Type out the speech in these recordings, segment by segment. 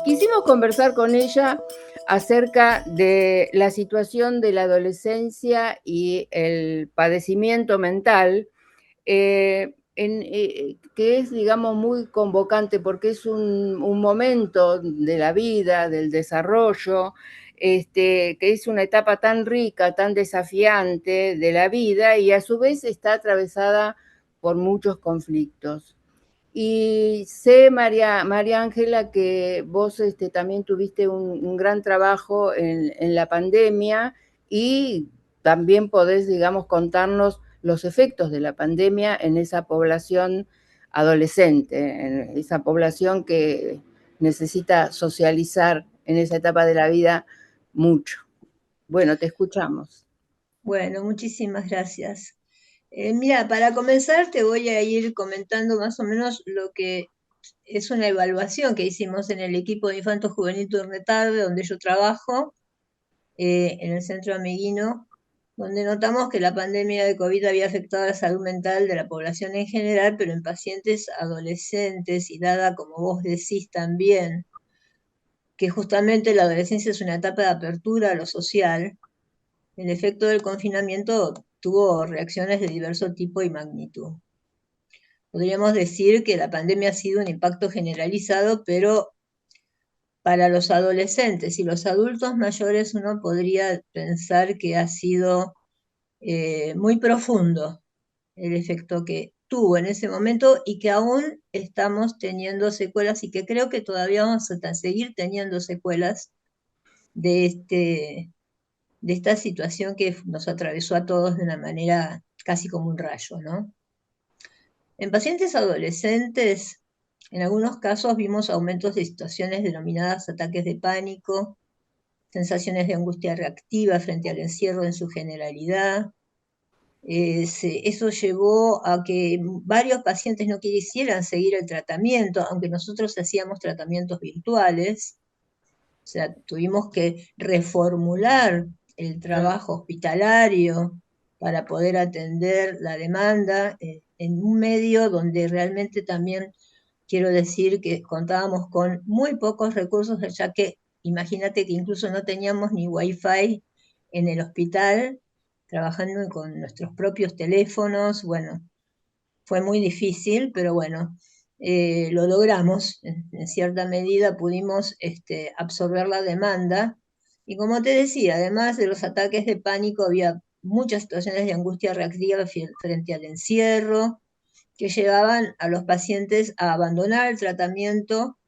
Quisimos conversar con ella acerca de la situación de la adolescencia y el padecimiento mental, que es, digamos, muy convocante porque es un momento de la vida, del desarrollo, que es una etapa tan rica, tan desafiante de la vida y a su vez está atravesada por muchos conflictos. Y sé, María Ángela, que vos también tuviste un gran trabajo en la pandemia y también podés, digamos, contarnos los efectos de la pandemia en esa población adolescente, en esa población que necesita socializar en esa etapa de la vida mucho. Bueno, te escuchamos. Bueno, muchísimas gracias. Mira, para comenzar te voy a ir comentando más o menos lo que es una evaluación que hicimos en el equipo de Infanto Juvenil Turne Tarde, donde yo trabajo, en el Centro Ameguino, donde notamos que la pandemia de COVID había afectado a la salud mental de la población en general, pero en pacientes adolescentes y dada, como vos decís también, que justamente la adolescencia es una etapa de apertura a lo social. El efecto del confinamiento tuvo reacciones de diverso tipo y magnitud. Podríamos decir que la pandemia ha sido un impacto generalizado, pero para los adolescentes y los adultos mayores uno podría pensar que ha sido muy profundo el efecto que tuvo en ese momento y que aún estamos teniendo secuelas y que creo que todavía vamos a seguir teniendo secuelas de de esta situación que nos atravesó a todos de una manera casi como un rayo, ¿no? En pacientes adolescentes, en algunos casos vimos aumentos de situaciones denominadas ataques de pánico, sensaciones de angustia reactiva frente al encierro en su generalidad. Eso llevó a que varios pacientes no quisieran seguir el tratamiento, aunque nosotros hacíamos tratamientos virtuales. O sea, tuvimos que reformular el trabajo hospitalario para poder atender la demanda en un medio donde realmente también quiero decir que contábamos con muy pocos recursos, ya que imagínate que incluso no teníamos ni wifi en el hospital, trabajando con nuestros propios teléfonos. Bueno, fue muy difícil, pero bueno, lo logramos. En cierta medida pudimos absorber la demanda. Y como te decía, además de los ataques de pánico, había muchas situaciones de angustia reactiva frente al encierro, que llevaban a los pacientes a abandonar el tratamiento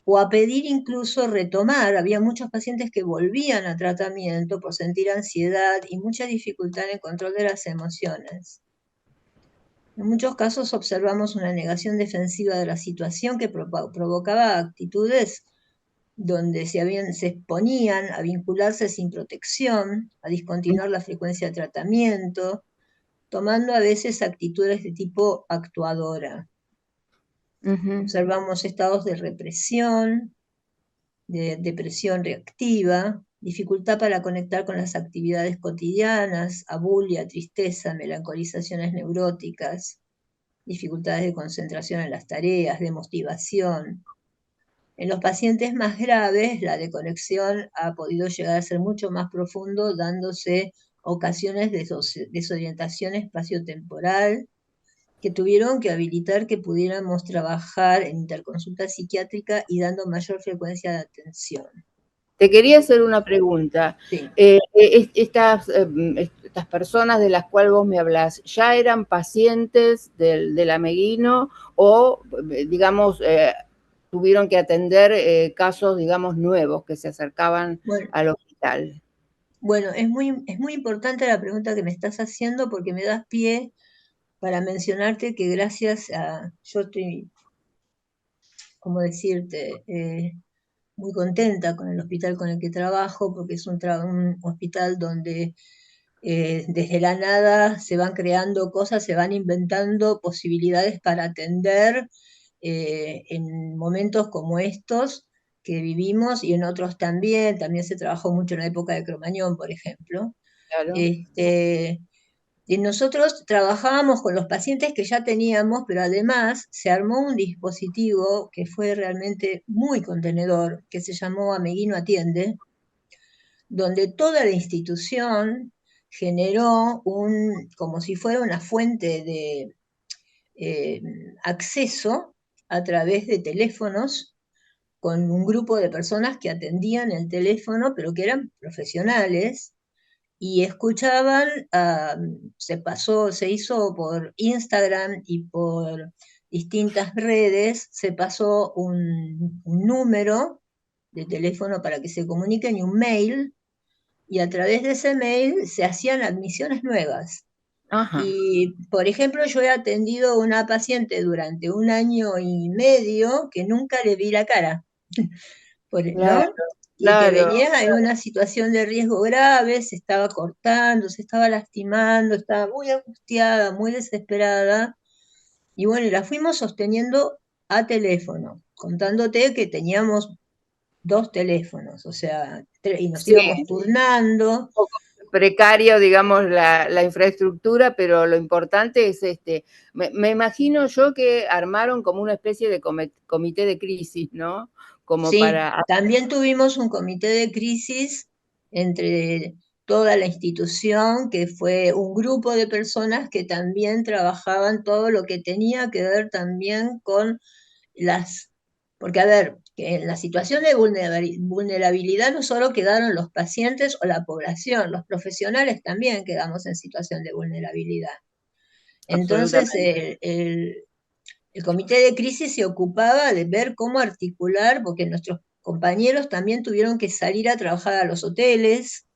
o a pedir incluso retomar. Había muchos pacientes que volvían a tratamiento por sentir ansiedad y mucha dificultad en el control de las emociones. En muchos casos observamos una negación defensiva de la situación que provocaba actitudes donde se exponían a vincularse sin protección, a discontinuar la frecuencia de tratamiento, tomando a veces actitudes de tipo actuadora. Ujú. Observamos estados de represión, de depresión reactiva, dificultad para conectar con las actividades cotidianas, abulia, tristeza, melancolizaciones neuróticas, dificultades de concentración en las tareas, de motivación. En los pacientes más graves, la desconexión ha podido llegar a ser mucho más profundo, dándose ocasiones de desorientación espaciotemporal que tuvieron que habilitar que pudiéramos trabajar en interconsulta psiquiátrica y dando mayor frecuencia de atención. Te quería hacer una pregunta. Sí. Estas personas de las cuales vos me hablás, ¿ya eran pacientes del Ameguino o, digamos, tuvieron que atender casos, digamos, nuevos que se acercaban Bueno, al hospital? bueno, es muy importante la pregunta que me estás haciendo porque me das pie para mencionarte que gracias a, yo estoy, como decirte, muy contenta con el hospital con el que trabajo, porque es un hospital donde desde la nada se van creando cosas, se van inventando posibilidades para atender en momentos como estos que vivimos y en otros también. También se trabajó mucho en la época de Cromañón, por ejemplo. Claro. Este, Y nosotros trabajábamos con los pacientes que ya teníamos, pero además se armó un dispositivo que fue realmente muy contenedor, que se llamó Ameguino Atiende, donde toda la institución generó como si fuera una fuente de eh, acceso a través de teléfonos con un grupo de personas que atendían el teléfono, pero que eran profesionales y escuchaban, se hizo por Instagram y por distintas redes, se pasó un número de teléfono para que se comuniquen y un mail, y a través de ese mail se hacían admisiones nuevas. Ajá, Y, por ejemplo, yo he atendido a una paciente durante 1 año y medio que nunca le vi la cara, claro, ¿no? Y que claro. venía en una situación de riesgo grave, se estaba cortando, se estaba lastimando, estaba muy angustiada, muy desesperada. Y bueno, y la fuimos sosteniendo a teléfono, contándote que teníamos 2 teléfonos, o sea, y nos Sí, íbamos turnando. poco precario, digamos, la infraestructura, pero lo importante es me imagino yo que armaron como una especie de comité de crisis, ¿no? Como Sí, para, también tuvimos un comité de crisis entre toda la institución, que fue un grupo de personas que también trabajaban todo lo que tenía que ver también con porque a ver, que en la situación de vulnerabilidad no solo quedaron los pacientes o la población, los profesionales también quedamos en situación de vulnerabilidad. Entonces, absolutamente, el comité de crisis se ocupaba de ver cómo articular, porque nuestros compañeros también tuvieron que salir a trabajar a los hoteles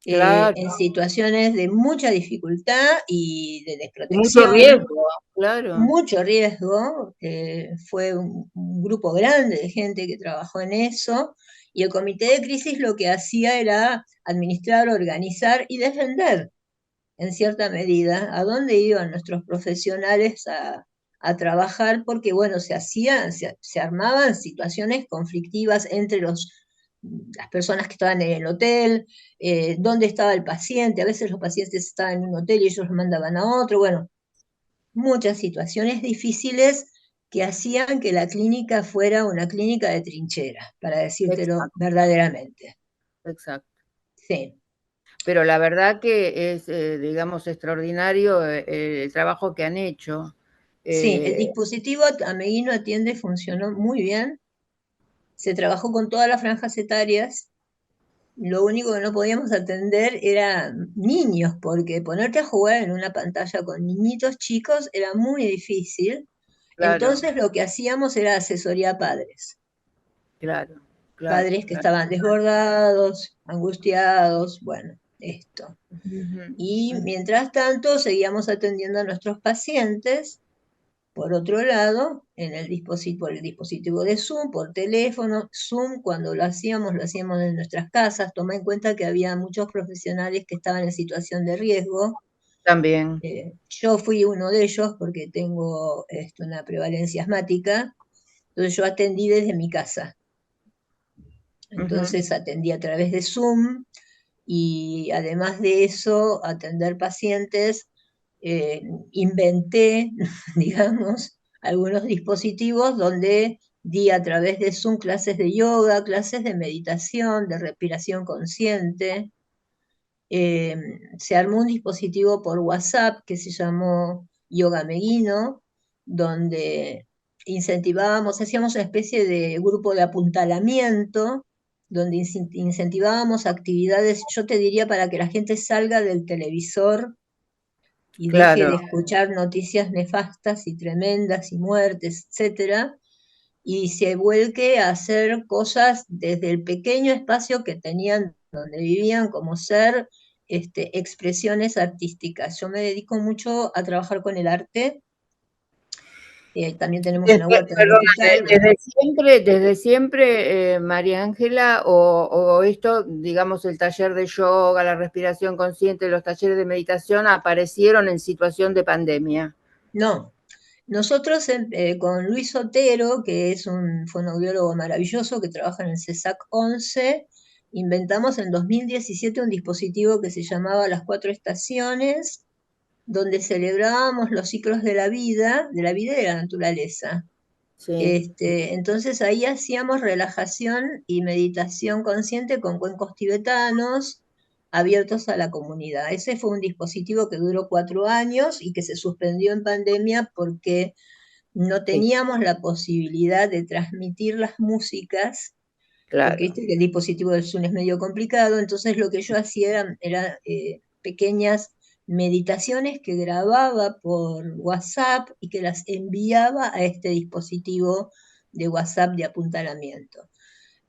claro, en situaciones de mucha dificultad y de y mucho desprotección, riesgo, claro, mucho riesgo. Fue un grupo grande de gente que trabajó en eso, y el comité de crisis lo que hacía era administrar, organizar y defender en cierta medida a dónde iban nuestros profesionales a trabajar, porque bueno, se armaban situaciones conflictivas entre las personas que estaban en el hotel, dónde estaba el paciente, a veces los pacientes estaban en un hotel y ellos los mandaban a otro, bueno, muchas situaciones difíciles que hacían que la clínica fuera una clínica de trinchera, para decírtelo exacto, verdaderamente. exacto. Sí. Pero la verdad que es, digamos, extraordinario el trabajo que han hecho. Sí, el Eh, dispositivo Ameguino Atiende funcionó muy bien. Se trabajó con todas las franjas etarias. Lo único que no podíamos atender eran niños, porque ponerte a jugar en una pantalla con niñitos chicos era muy difícil. claro, Entonces lo que hacíamos era asesoría a padres. claro, claro, Padres que claro. estaban desbordados, angustiados, bueno, esto. Ujú, Y ujú. mientras tanto seguíamos atendiendo a nuestros pacientes. Por otro lado, por el dispositivo de Zoom, por teléfono, Zoom cuando lo hacíamos en nuestras casas. Toma en cuenta que había muchos profesionales que estaban en situación de riesgo. También. Yo fui uno de ellos porque tengo una prevalencia asmática, entonces yo atendí desde mi casa. Ujú. Entonces atendí a través de Zoom y además de eso, atender pacientes, inventé, digamos, algunos dispositivos donde di a través de Zoom clases de yoga, clases de meditación, de respiración consciente. Eh, Se armó un dispositivo por WhatsApp que se llamó Yoga Meguino, donde incentivábamos, hacíamos una especie de grupo de apuntalamiento, donde incentivábamos actividades, yo te diría, para que la gente salga del televisor y deje Claro, de escuchar noticias nefastas y tremendas y muertes, etcétera, y se vuelque a hacer cosas desde el pequeño espacio que tenían donde vivían, como ser expresiones artísticas. Yo me dedico mucho a trabajar con el arte. También tenemos una huerta perdona, tropical. Bueno, desde siempre, María Ángela, o esto, digamos, el taller de yoga, la respiración consciente, los talleres de meditación aparecieron en situación de pandemia. no. Nosotros con Luis Otero, que es un fonoaudiólogo maravilloso que trabaja en el CESAC 11, inventamos en 2017 un dispositivo que se llamaba Las Cuatro Estaciones, donde celebrábamos los ciclos de la vida y de la naturaleza. Sí, Entonces ahí hacíamos relajación y meditación consciente con cuencos tibetanos abiertos a la comunidad. Ese fue un dispositivo que duró 4 años y que se suspendió en pandemia porque no sí, teníamos la posibilidad de transmitir las músicas, porque claro. viste que el dispositivo del Zoom es medio complicado, entonces lo que yo hacía era pequeñas meditaciones que grababa por WhatsApp y que las enviaba a este dispositivo de WhatsApp de apuntalamiento.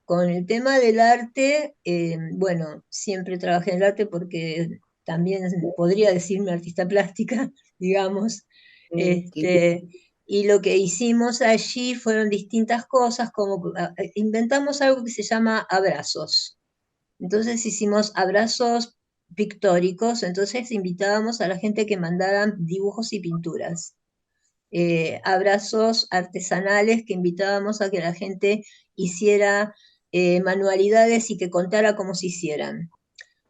Con el tema del arte, bueno, siempre trabajé en el arte porque también podría decirme artista plástica, digamos. Este, y lo que hicimos allí fueron distintas cosas, como inventamos algo que se llama abrazos. Entonces hicimos abrazos pictóricos, entonces invitábamos a la gente que mandaran dibujos y pinturas. Abrazos artesanales que invitábamos a que la gente hiciera manualidades y que contara cómo se hicieran.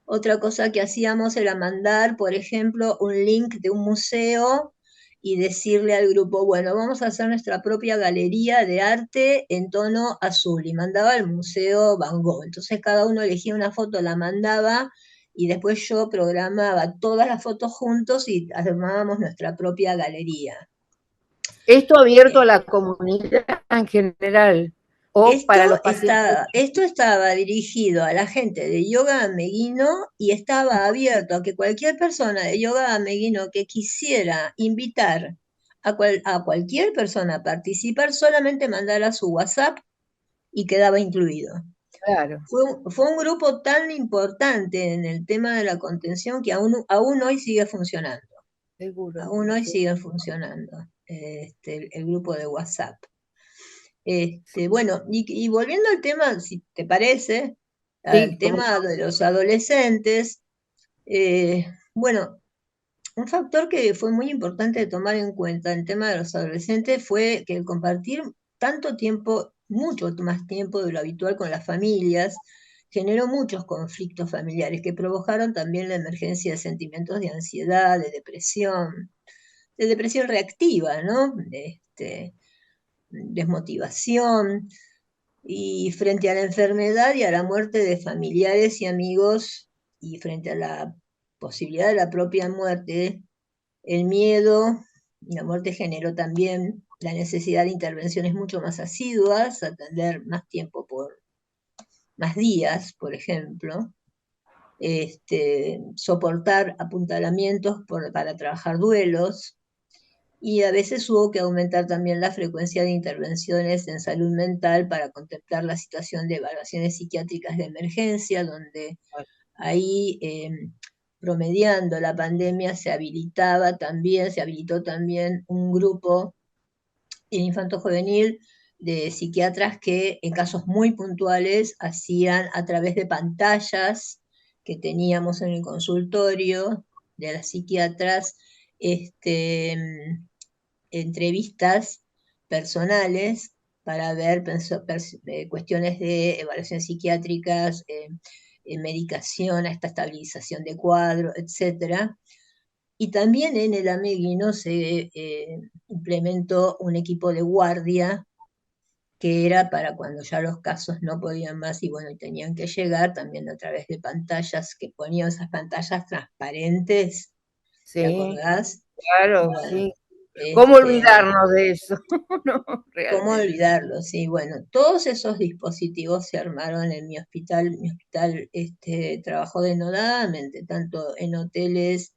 Otra cosa que hacíamos era mandar, por ejemplo, un link de un museo y decirle al grupo, bueno, vamos a hacer nuestra propia galería de arte en tono azul. Y mandaba al Museo Van Gogh. Entonces cada uno elegía una foto, la mandaba y después yo programaba todas las fotos juntos y armábamos nuestra propia galería. ¿Esto abierto a la comunidad en general o para los pacientes? Esto estaba dirigido a la gente de yoga ameguino y estaba abierto a que cualquier persona de yoga ameguino que quisiera invitar a cualquier persona a participar, solamente mandara su WhatsApp y quedaba incluido. Claro, Fue un grupo tan importante en el tema de la contención que aún hoy sigue funcionando. seguro. Aún hoy Sí, sigue funcionando el grupo de WhatsApp. Bueno, y volviendo al tema, si te parece, al sí, como tema de los adolescentes, bueno, un factor que fue muy importante de tomar en cuenta en el tema de los adolescentes fue que el compartir tanto tiempo, mucho más tiempo de lo habitual con las familias, generó muchos conflictos familiares que provocaron también la emergencia de sentimientos de ansiedad, de depresión reactiva, ¿no? Desmotivación, y frente a la enfermedad y a la muerte de familiares y amigos, y frente a la posibilidad de la propia muerte, el miedo y la muerte generó también la necesidad de intervenciones mucho más asiduas, atender más tiempo por más días, por ejemplo, soportar apuntalamientos para trabajar duelos, y a veces hubo que aumentar también la frecuencia de intervenciones en salud mental para contemplar la situación de evaluaciones psiquiátricas de emergencia, donde ahí, promediando la pandemia, se habilitó también un grupo en infanto-juvenil de psiquiatras que en casos muy puntuales hacían a través de pantallas que teníamos en el consultorio de las psiquiatras, entrevistas personales para ver cuestiones de evaluación psiquiátricas, medicación, hasta estabilización de cuadro, etcétera. Y también en el Ameguino se implementó un equipo de guardia que era para cuando ya los casos no podían más y bueno, y tenían que llegar también a través de pantallas que ponían esas pantallas transparentes, ¿te sí, acordás? claro, Bueno, sí. ¿Cómo este, olvidarnos de eso? No, ¿cómo realmente. olvidarlo? Sí, bueno, todos esos dispositivos se armaron en mi hospital. Mi hospital trabajó denodadamente, tanto en hoteles,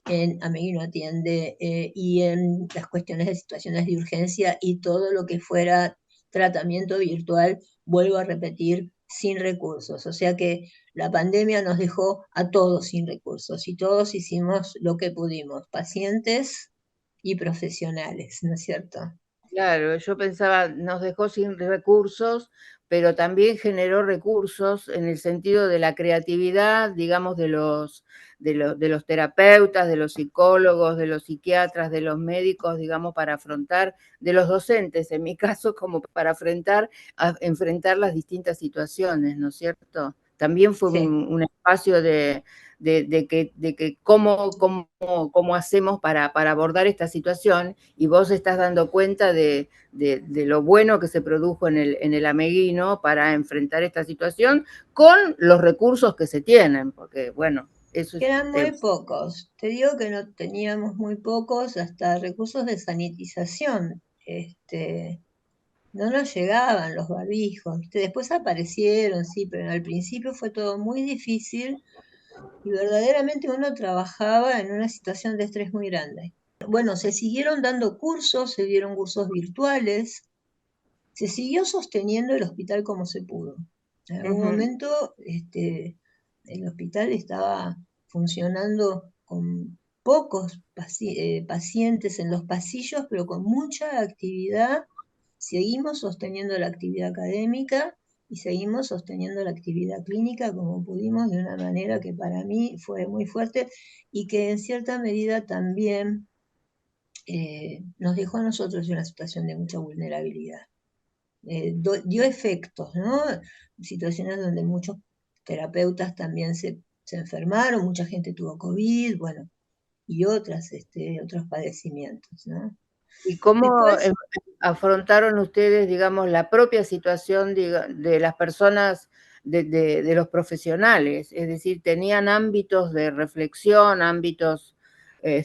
en Ameguino Atiende, y en las cuestiones de situaciones de urgencia y todo lo que fuera tratamiento virtual, vuelvo a repetir, sin recursos. O sea que la pandemia nos dejó a todos sin recursos y todos hicimos lo que pudimos, pacientes y profesionales, ¿no es cierto? Claro, yo pensaba, nos dejó sin recursos, pero también generó recursos en el sentido de la creatividad, digamos, de los terapeutas, de los psicólogos, de los psiquiatras, de los médicos, digamos, para afrontar, de los docentes, en mi caso, como para enfrentar las distintas situaciones, ¿no es cierto? también fue Sí. un espacio de que cómo hacemos para abordar esta situación, y vos estás dando cuenta de lo bueno que se produjo en el Ameguino para enfrentar esta situación con los recursos que se tienen, porque bueno, eso Que es... eran muy pocos. Te digo que no teníamos muy pocos, hasta recursos de sanitización. No nos llegaban los barbijos, ¿viste? Después aparecieron, sí, pero al principio fue todo muy difícil y verdaderamente uno trabajaba en una situación de estrés muy grande. Bueno, se siguieron dando cursos, se dieron cursos virtuales, se siguió sosteniendo el hospital como se pudo. En algún momento el hospital estaba funcionando con pocos pacientes en los pasillos, pero con mucha actividad. Seguimos sosteniendo la actividad académica y seguimos sosteniendo la actividad clínica como pudimos, de una manera que para mí fue muy fuerte y que en cierta medida también nos dejó a nosotros en una situación de mucha vulnerabilidad. Dio efectos, ¿no? Situaciones donde muchos terapeutas también se enfermaron, mucha gente tuvo COVID, bueno, y otros padecimientos, ¿no? ¿Y cómo Después, afrontaron ustedes, digamos, la propia situación de las personas, de los profesionales? Es decir, ¿tenían ámbitos de reflexión, ámbitos,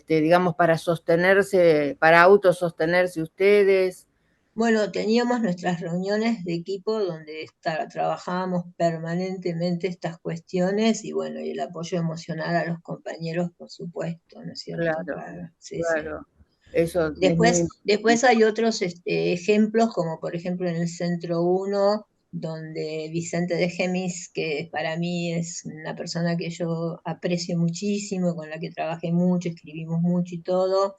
digamos, para sostenerse, para autosostenerse ustedes? bueno, teníamos nuestras reuniones de equipo donde trabajábamos permanentemente estas cuestiones y bueno, y el apoyo emocional a los compañeros, por supuesto, ¿no es cierto? Claro, Claro, sí, sí. claro. Eso es muy Después hay otros ejemplos, como por ejemplo en el Centro 1, donde Vicente de Gemis, que para mí es una persona que yo aprecio muchísimo, con la que trabajé mucho, escribimos mucho y todo,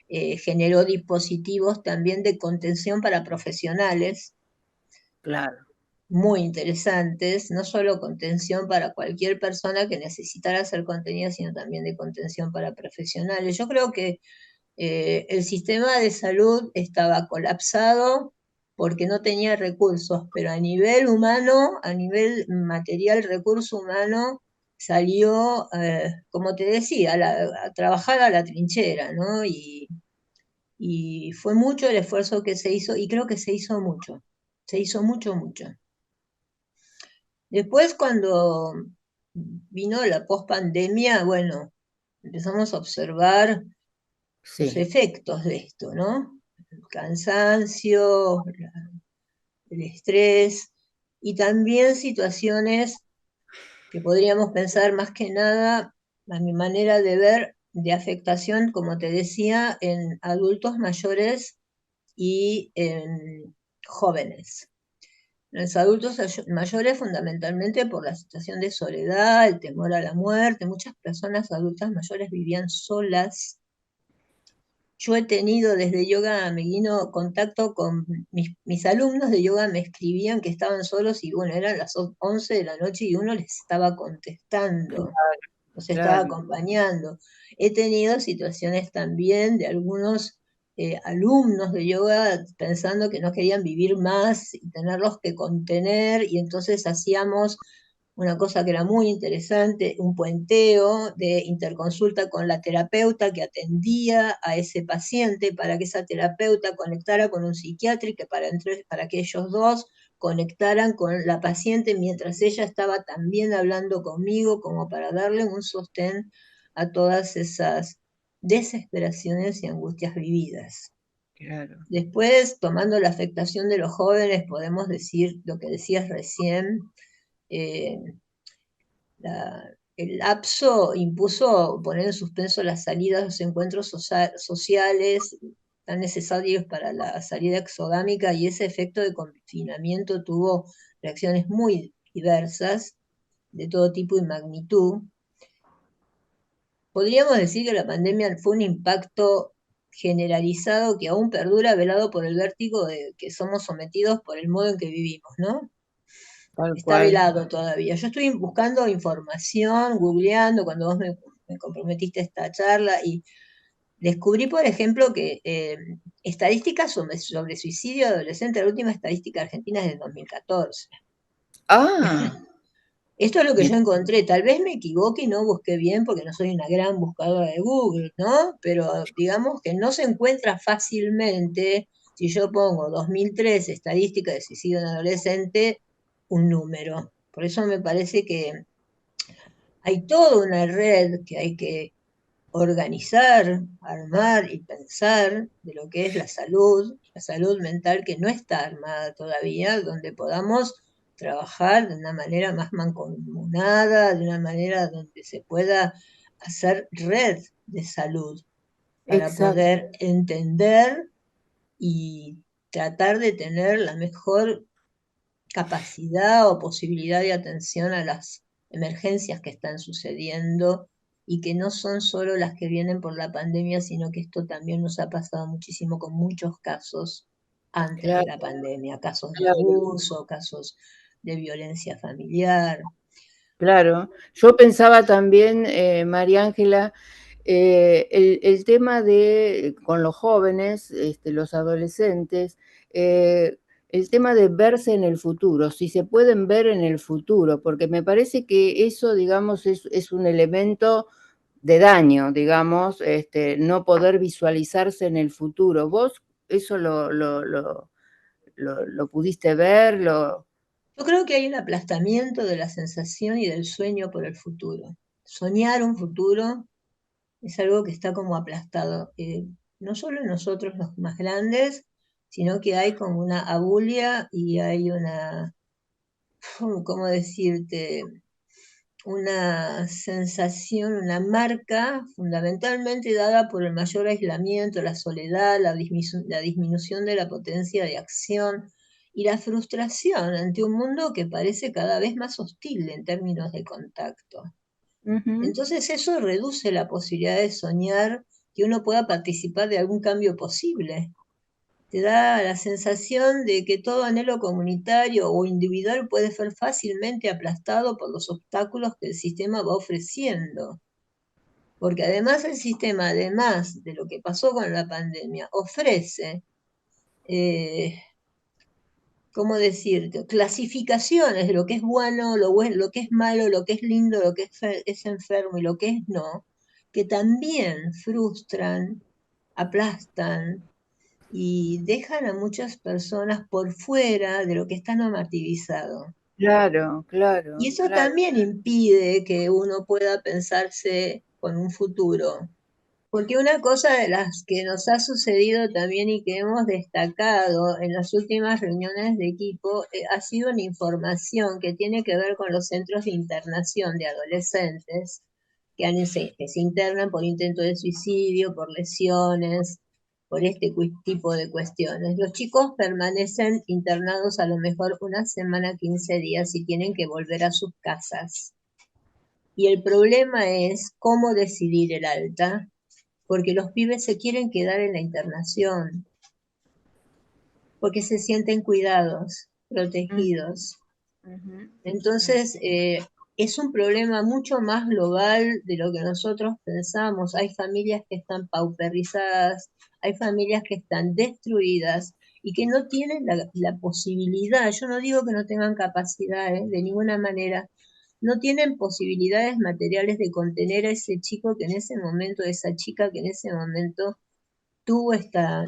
generó dispositivos también de contención para profesionales claro. muy interesantes, no solo contención para cualquier persona que necesitara hacer contenido, sino también de contención para profesionales. Yo creo que el sistema de salud estaba colapsado porque no tenía recursos, pero a nivel humano, a nivel material, recurso humano, salió, como te decía, a trabajar a la trinchera, ¿no? Y fue mucho el esfuerzo que se hizo, y creo que se hizo mucho, mucho. Después, cuando vino la pospandemia, bueno, empezamos a observar los Sí, efectos de esto, ¿no? El cansancio, el estrés y también situaciones que podríamos pensar más que nada, a mi manera de ver, de afectación, como te decía, en adultos mayores y en jóvenes. Los adultos mayores fundamentalmente por la situación de soledad, el temor a la muerte, muchas personas adultas mayores vivían solas. Yo he tenido desde Yoga Meguino contacto con mis alumnos de yoga, me escribían que estaban solos y bueno, eran las 11 de la noche y uno les estaba contestando, los estaba claro. acompañando. He tenido situaciones también de algunos alumnos de yoga pensando que no querían vivir más y tenerlos que contener y entonces hacíamos una cosa que era muy interesante, un puenteo de interconsulta con la terapeuta que atendía a ese paciente para que esa terapeuta conectara con un psiquiatra y que para que ellos dos conectaran con la paciente mientras ella estaba también hablando conmigo, como para darle un sostén a todas esas desesperaciones y angustias vividas. Claro. Después, tomando la afectación de los jóvenes, podemos decir lo que decías recién, eh, el lapso impuso poner en suspenso las salidas, los encuentros sociales tan necesarios para la salida exogámica y ese efecto de confinamiento tuvo reacciones muy diversas, de todo tipo y magnitud. Podríamos decir que la pandemia fue un impacto generalizado que aún perdura, velado por el vértigo de que somos sometidos por el modo en que vivimos, ¿no? Tal Está cual. velado todavía. Yo estoy buscando información, googleando, cuando vos me comprometiste a esta charla, y descubrí, por ejemplo, que estadísticas sobre suicidio adolescente, la última estadística argentina es de 2014. Ah, Esto es lo que Bien, yo encontré. Tal vez me equivoque y no busqué bien porque no soy una gran buscadora de Google, ¿no? Pero digamos que no se encuentra fácilmente si yo pongo 2003 estadística de suicidio en adolescente, un número. Por eso me parece que hay toda una red que hay que organizar, armar y pensar de lo que es la salud mental que no está armada todavía, donde podamos trabajar de una manera más mancomunada, de una manera donde se pueda hacer red de salud para exacto, poder entender y tratar de tener la mejor capacidad o posibilidad de atención a las emergencias que están sucediendo y que no son solo las que vienen por la pandemia, sino que esto también nos ha pasado muchísimo con muchos casos antes de claro, la pandemia, casos de claro. abuso, casos de violencia familiar. Claro, yo pensaba también, María Ángela, el tema de con los jóvenes, los adolescentes, el tema de verse en el futuro, si se pueden ver en el futuro, porque me parece que eso, digamos, es un elemento de daño, digamos, no poder visualizarse en el futuro. ¿Vos eso lo pudiste ver? Yo creo que hay un aplastamiento de la sensación y del sueño por el futuro. Soñar un futuro es algo que está como aplastado, no solo en nosotros los más grandes, sino que hay como una abulia y hay una, ¿cómo decirte? Una sensación, una marca fundamentalmente dada por el mayor aislamiento, la soledad, la disminución de la potencia de acción y la frustración ante un mundo que parece cada vez más hostil en términos de contacto. Ujú. Entonces eso reduce la posibilidad de soñar que uno pueda participar de algún cambio posible. Te da la sensación de que todo anhelo comunitario o individual puede ser fácilmente aplastado por los obstáculos que el sistema va ofreciendo. Porque además el sistema, además de lo que pasó con la pandemia, ofrece, eh, ¿cómo decirte? Clasificaciones de lo que es bueno, lo que es malo, lo que es lindo, lo que es enfermo y lo que es no, que también frustran, aplastan y dejan a muchas personas por fuera de lo que está normativizado. Claro, Y claro, eso claro. también impide que uno pueda pensarse con un futuro. Porque una cosa de las que nos ha sucedido también y que hemos destacado en las últimas reuniones de equipo ha sido una información que tiene que ver con los centros de internación de adolescentes que se internan por intento de suicidio, por lesiones, por este tipo de cuestiones. Los chicos permanecen internados a lo mejor una semana, 15 días y tienen que volver a sus casas. Y el problema es cómo decidir el alta, porque los pibes se quieren quedar en la internación, porque se sienten cuidados, Mm, protegidos. ujú, mm. Entonces, es un problema mucho más global de lo que nosotros pensamos. Hay familias que están pauperizadas, hay familias que están destruidas y que no tienen la posibilidad, yo no digo que no tengan capacidad, de ninguna manera, no tienen posibilidades materiales de contener a ese chico que en ese momento, esa chica que en ese momento tuvo esta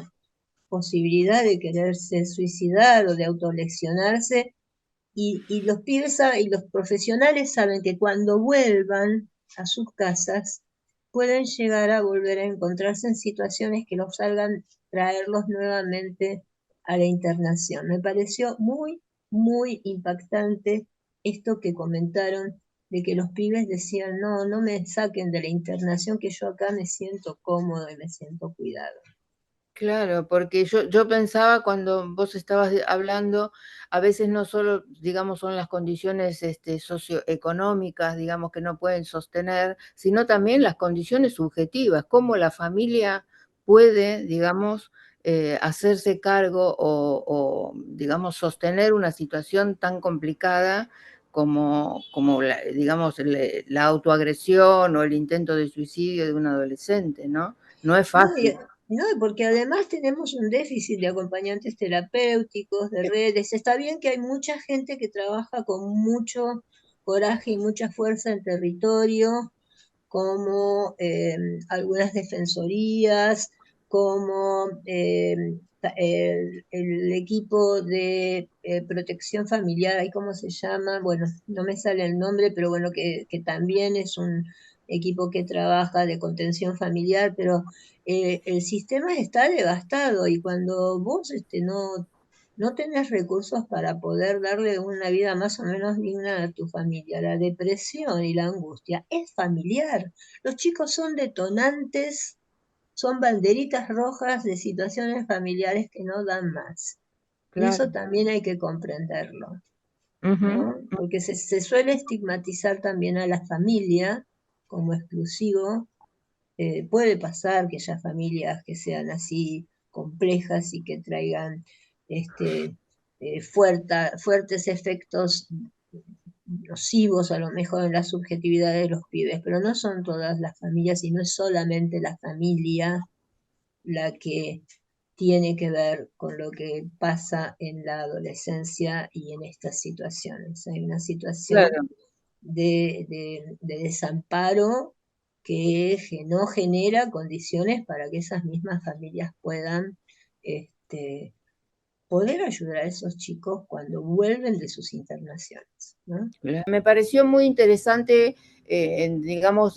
posibilidad de quererse suicidar o de autolesionarse y los pibes y los profesionales saben que cuando vuelvan a sus casas pueden llegar a volver a encontrarse en situaciones que los salgan traerlos nuevamente a la internación. Me pareció muy, muy impactante esto que comentaron de que los pibes decían, no, no me saquen de la internación, que yo acá me siento cómodo y me siento cuidado. Claro, porque yo pensaba cuando vos estabas hablando, a veces no solo, digamos, son las condiciones socioeconómicas, digamos, que no pueden sostener, sino también las condiciones subjetivas, cómo la familia puede, digamos, hacerse cargo digamos, sostener una situación tan complicada como digamos, la autoagresión o el intento de suicidio de un adolescente, ¿no? No es No, fácil. no, porque además tenemos un déficit de acompañantes terapéuticos, de redes. Está bien que hay mucha gente que trabaja con mucho coraje y mucha fuerza en territorio, como algunas defensorías, como el equipo de protección familiar, ¿ahí cómo se llama? Bueno, no me sale el nombre, pero bueno, que también es un equipo que trabaja de contención familiar, pero el sistema está devastado y cuando vos no tenés recursos para poder darle una vida más o menos digna a tu familia, la depresión y la angustia es familiar. Los chicos son detonantes, son banderitas rojas de situaciones familiares que no dan más. Y eso claro. también hay que comprenderlo, Ujú. ¿no? Porque se suele estigmatizar también a la familia como exclusivo. Puede pasar que haya familias que sean así complejas y que traigan este, fuertes efectos nocivos a lo mejor en la subjetividad de los pibes, pero no son todas las familias y no es solamente la familia la que tiene que ver con lo que pasa en la adolescencia y en estas situaciones. Hay una situación Claro. de desamparo que no genera condiciones para que esas mismas familias puedan este, poder ayudar a esos chicos cuando vuelven de sus internaciones, ¿no? Me pareció muy interesante, digamos,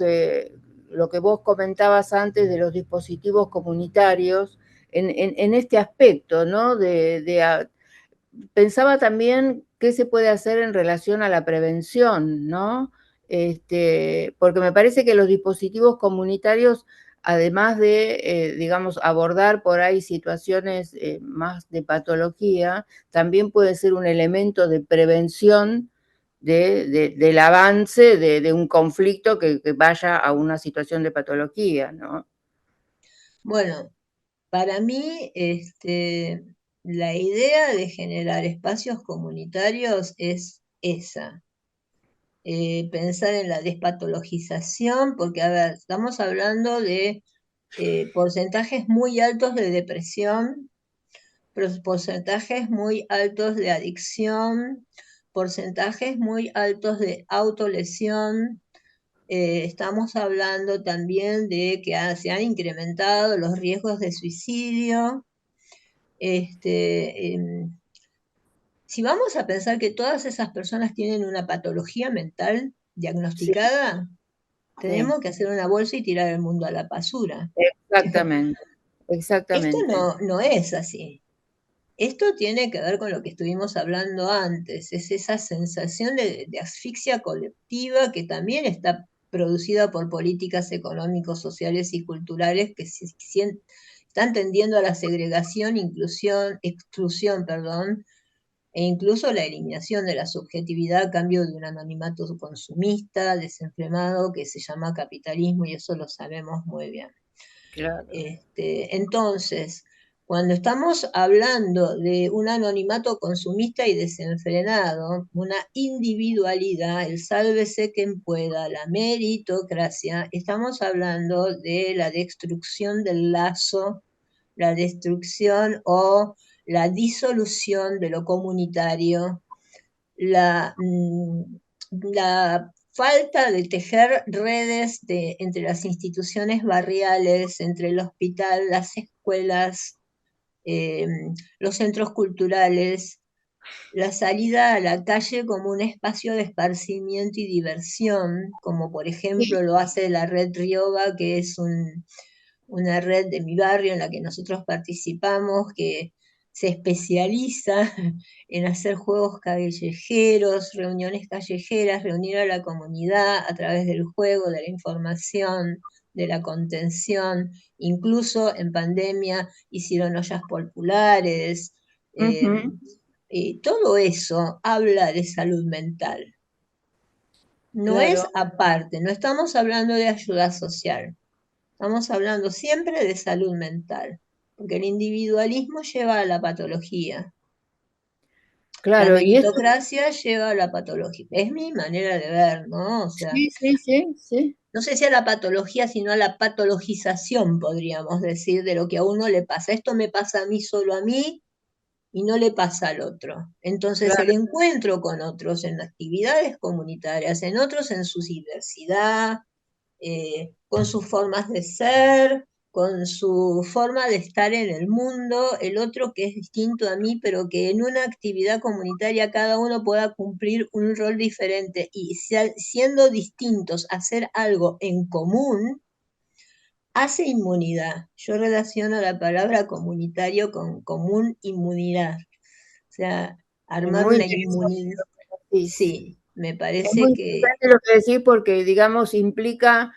lo que vos comentabas antes de los dispositivos comunitarios en este aspecto, ¿no? Pensaba también qué se puede hacer en relación a la prevención, ¿no? Porque me parece que los dispositivos comunitarios, además de, digamos, abordar por ahí situaciones más de patología, también puede ser un elemento de prevención del avance de un conflicto que vaya a una situación de patología, ¿no? Bueno, para mí, la idea de generar espacios comunitarios es esa. Pensar en la despatologización, porque, a ver, estamos hablando de porcentajes muy altos de depresión, porcentajes muy altos de adicción, porcentajes muy altos de autolesión. Estamos hablando también de que se han incrementado los riesgos de suicidio. Este, si vamos a pensar que todas esas personas tienen una patología mental Sí, diagnosticada, sí, tenemos que hacer una bolsa y tirar el mundo a la basura. exactamente, Esto exactamente. no es así. Esto tiene que ver con lo que estuvimos hablando antes, es esa sensación de asfixia colectiva que también está producida por políticas económicos, sociales y culturales que están tendiendo a la segregación, exclusión, perdón, e incluso la eliminación de la subjetividad a cambio de un anonimato consumista, desenfrenado, que se llama capitalismo, y eso lo sabemos muy bien. Claro. Entonces, cuando estamos hablando de un anonimato consumista y desenfrenado, una individualidad, el sálvese quien pueda, la meritocracia, estamos hablando de la destrucción del lazo, la destrucción o la disolución de lo comunitario, la falta de tejer redes entre las instituciones barriales, entre el hospital, las escuelas, eh, los centros culturales, la salida a la calle como un espacio de esparcimiento y diversión, como por ejemplo Sí. lo hace la red Rioba, que es una red de mi barrio en la que nosotros participamos, que se especializa en hacer juegos callejeros, reuniones callejeras, reunir a la comunidad a través del juego, de la información, de la contención. Incluso en pandemia hicieron ollas populares. eh, Ujú. Todo eso habla de salud mental. No es Claro, aparte, no estamos hablando de ayuda social. Estamos hablando siempre de salud mental, porque el individualismo lleva a la patología, la claro, y esto meritocracia lleva a la patología. Es mi manera de ver, ¿no? O sea, sí, sí, sí, sí. no sé si a la patología, sino a la patologización, podríamos decir, de lo que a uno le pasa. Esto me pasa a mí, solo a mí, y no le pasa al otro. Entonces el claro, encuentro con otros en actividades comunitarias, en otros en su diversidad, con sus formas de ser, con su forma de estar en el mundo, el otro que es distinto a mí, pero que en una actividad comunitaria cada uno pueda cumplir un rol diferente y siendo distintos, hacer algo en común, hace inmunidad. Yo relaciono la palabra comunitario con común inmunidad. O sea, es armar muy una interesante inmunidad. lo que decís. Sí, me Es muy parece que interesante lo que decís porque, digamos, implica,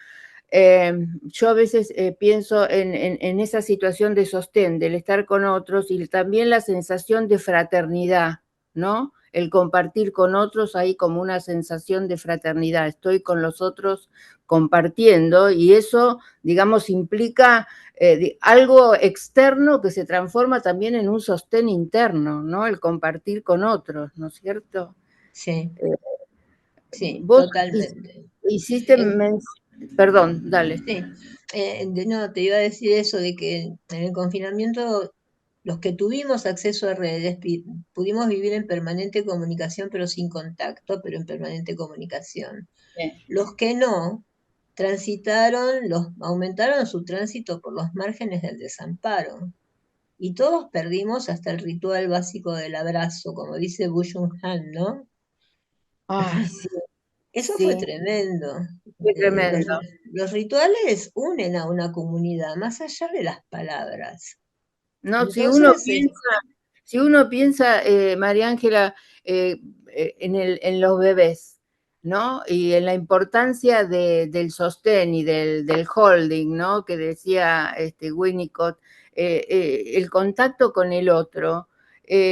yo a veces pienso en esa situación de sostén, del estar con otros y también la sensación de fraternidad, ¿no? El compartir con otros ahí como una sensación de fraternidad. Estoy con los otros compartiendo y eso, digamos, implica algo externo que se transforma también en un sostén interno, ¿no? El compartir con otros, ¿no es cierto? sí, Eh, sí, Vos totalmente. hiciste, perdón, dale. Sí, no, te iba a decir eso de que en el confinamiento los que tuvimos acceso a redes pudimos vivir en permanente comunicación, pero sin contacto, pero en permanente comunicación. Los que no, aumentaron su tránsito por los márgenes del desamparo. Y todos perdimos hasta el ritual básico del abrazo, como dice Byung Han, ¿no? Ay, sí, Eso fue sí, tremendo. qué Eh, los, tremendo. los rituales unen a una comunidad, más allá de las palabras. No, Entonces, si uno piensa, María Ángela, en los bebés, ¿no? Y en la importancia del sostén y del holding, ¿no? Que decía Winnicott, el contacto con el otro.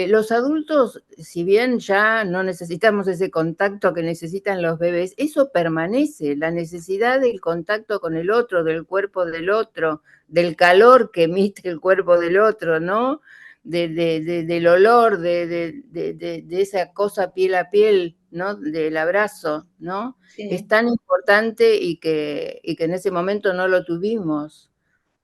Los adultos, si bien ya no necesitamos ese contacto que necesitan los bebés, eso permanece, la necesidad del contacto con el otro, del cuerpo del otro, del calor que emite el cuerpo del otro, ¿no? Del olor, de esa cosa piel a piel, ¿no? Del abrazo, ¿no? Es sí, tan importante y que en ese momento no lo tuvimos.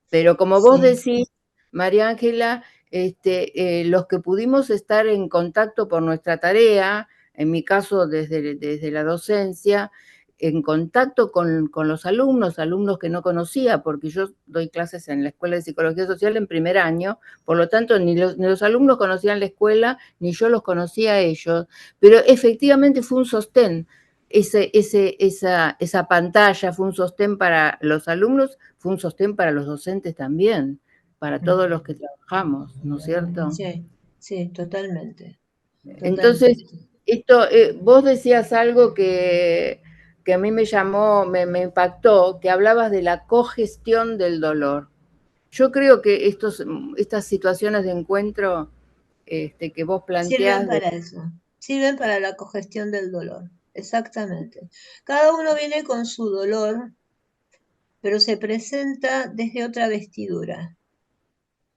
Pero como vos sí, decís, María Ángela, los que pudimos estar en contacto por nuestra tarea, en mi caso desde la docencia, en contacto con los alumnos, alumnos que no conocía, porque yo doy clases en la Escuela de Psicología Social en primer año, por lo tanto ni los alumnos conocían la escuela, ni yo los conocía a ellos, pero efectivamente fue un sostén. Esa pantalla fue un sostén para los alumnos, fue un sostén para los docentes también, para todos los que trabajamos, ¿no es cierto? sí, sí, totalmente, Entonces, totalmente. vos decías algo que a mí me impactó, que hablabas de la cogestión del dolor. Yo creo que estas situaciones de encuentro que vos Sirven planteás, para eso, sirven para la cogestión del dolor, exactamente. Cada uno viene con su dolor, pero se presenta desde otra vestidura.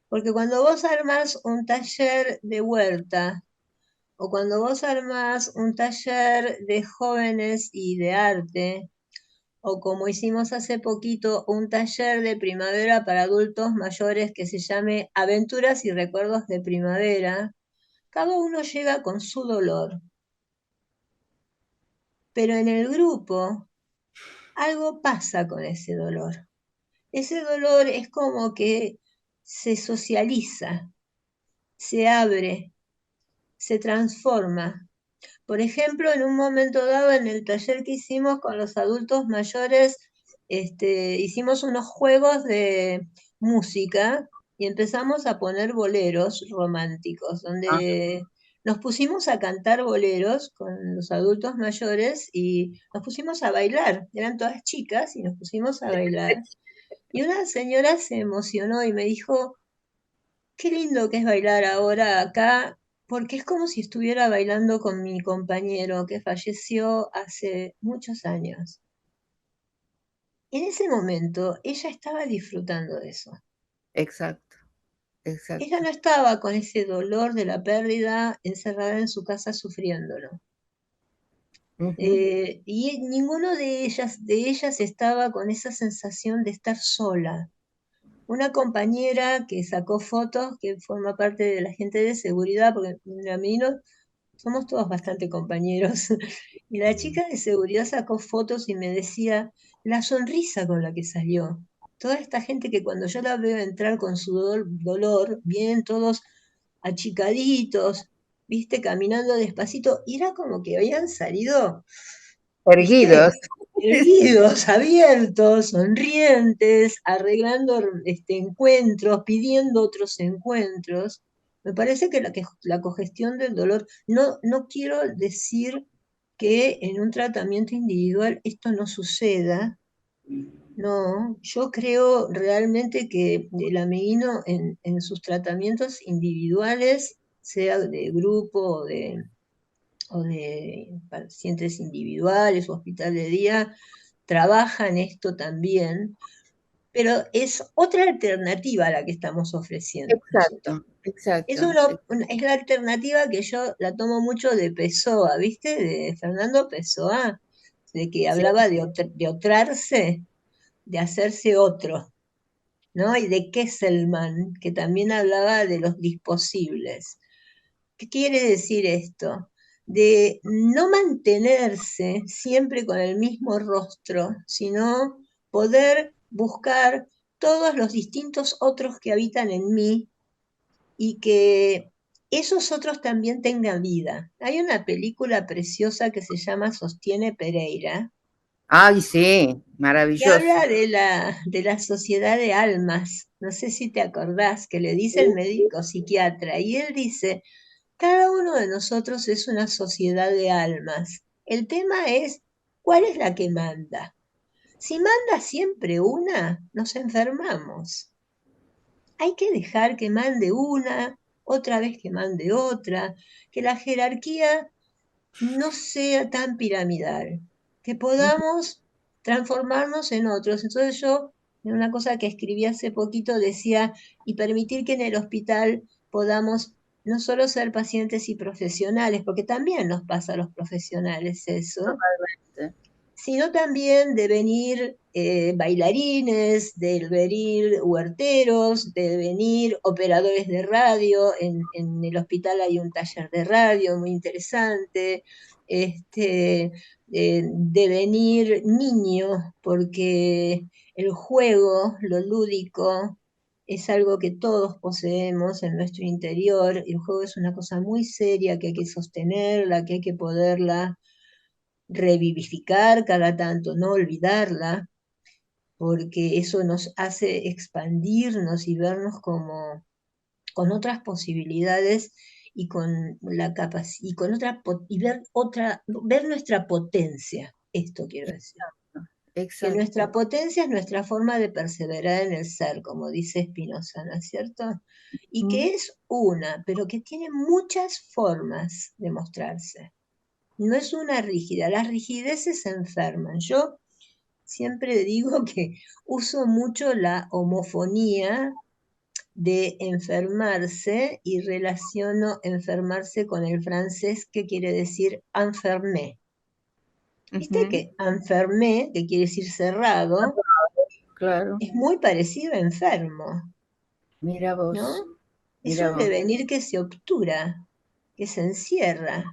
Porque cuando vos armás un taller de huerta, o cuando vos armás un taller de jóvenes y de arte, o como hicimos hace poquito, un taller de primavera para adultos mayores que se llame Aventuras y Recuerdos de Primavera, cada uno llega con su dolor. Pero en el grupo algo pasa con ese dolor. Ese dolor es como que se socializa, se abre, se transforma. Por ejemplo, en un momento dado, en el taller que hicimos con los adultos mayores, hicimos unos juegos de música y empezamos a poner boleros románticos, ah, donde nos pusimos a cantar boleros con los adultos mayores y nos pusimos a bailar. Eran todas chicas y nos pusimos a bailar. Y una señora se emocionó y me dijo, qué lindo que es bailar ahora acá, porque es como si estuviera bailando con mi compañero que falleció hace muchos años. En ese momento ella estaba disfrutando de eso. exacto, Ella exacto. no estaba con ese dolor de la pérdida encerrada en su casa sufriéndolo. Ujú. Y ninguno de ellas estaba con esa sensación de estar sola. una compañera que sacó fotos, que forma parte de la gente de seguridad, porque a mí no, somos todos bastante compañeros, y la chica de seguridad sacó fotos y me decía la sonrisa con la que salió. Toda esta gente que cuando yo la veo entrar con su dolor, vienen todos achicaditos, viste, caminando despacito, y era como que habían salido, Erguidos. viste, erguidos, abiertos, sonrientes, arreglando encuentros, pidiendo otros encuentros. Me parece que la cogestión del dolor, no quiero decir que en un tratamiento individual esto no suceda, no, yo creo realmente que el amiguino en sus tratamientos individuales, sea de grupo o de pacientes individuales o hospital de día, trabaja en esto también, pero es otra alternativa a la que estamos ofreciendo nosotros. Exacto, exacto. Es la alternativa que yo la tomo mucho de Pessoa, ¿viste? De Fernando Pessoa, de que Sí, hablaba de otrarse, de hacerse otro, ¿no? Y de Kesselman, que también hablaba de los disposibles. ¿Qué quiere decir esto? De no mantenerse siempre con el mismo rostro, sino poder buscar todos los distintos otros que habitan en mí y que esos otros también tengan vida. Hay una película preciosa que se llama Sostiene Pereira, ay, sí, que maravilloso. habla de la sociedad de almas. No sé si te acordás que le dice el Sí, médico psiquiatra y él dice, cada uno de nosotros es una sociedad de almas. El tema es, ¿cuál es la que manda? Si manda siempre una, nos enfermamos. Hay que dejar que mande una, otra vez que mande otra, que la jerarquía no sea tan piramidal, que ujú, podamos transformarnos en otros. Entonces yo, en una cosa que escribí hace poquito, decía, y permitir que en el hospital podamos no solo ser pacientes y profesionales, porque también nos pasa a los profesionales eso, totalmente. sino también de venir bailarines, de venir huerteros, de venir operadores de radio. En el hospital hay un taller de radio muy interesante, de venir niños, porque el juego, lo lúdico, es algo que todos poseemos en nuestro interior. El juego es una cosa muy seria que hay que sostenerla, que hay que poderla revivificar cada tanto, no olvidarla, porque eso nos hace expandirnos y vernos como con otras posibilidades y con la capacidad y con ver nuestra potencia, esto quiero decir. Que nuestra Exacto. potencia es nuestra forma de perseverar en el ser, como dice Spinoza, ¿no es cierto? Y Mm. que es una, pero que tiene muchas formas de mostrarse. No es una rígida, las rigideces se enferman. Yo siempre digo que uso mucho la homofonía de enfermarse y relaciono enfermarse con el francés que quiere decir enfermé. Viste Ujú. que enfermé, que quiere decir cerrado, Claro, es muy parecido a enfermo, mira vos, ¿no? Es mira un vos. devenir que se obtura, que se encierra.